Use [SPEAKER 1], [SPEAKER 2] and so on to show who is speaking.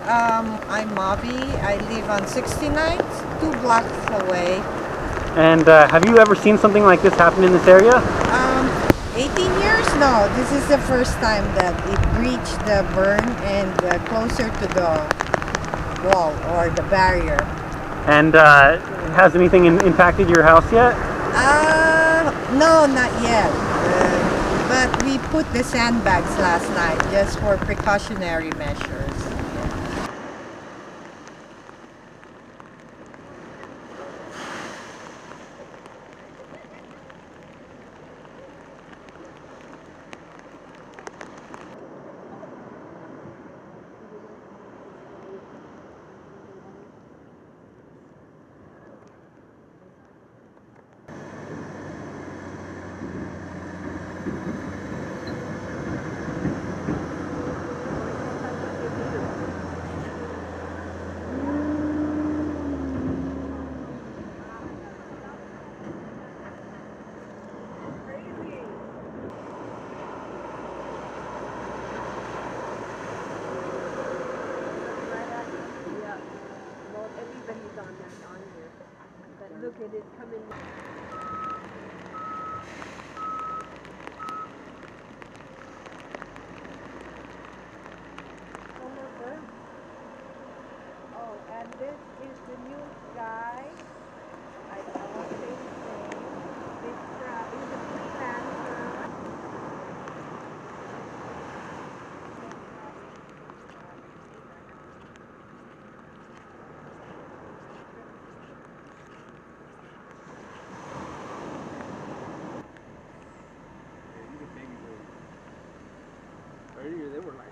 [SPEAKER 1] I'm Mavi. I live on 69th, 2 blocks away.
[SPEAKER 2] And have you ever seen something like this happen in this area?
[SPEAKER 1] 18 years? No, this is the first time that it breached the burn and closer to the wall or the barrier.
[SPEAKER 2] And has anything impacted your house yet?
[SPEAKER 1] No, not yet. But we put the sandbags last night just for precautionary measures.
[SPEAKER 3] Everybody's on here. But look at it coming. Oh, and this is the new guy. I won't say his name. He's a freelancer.
[SPEAKER 4] Earlier they were like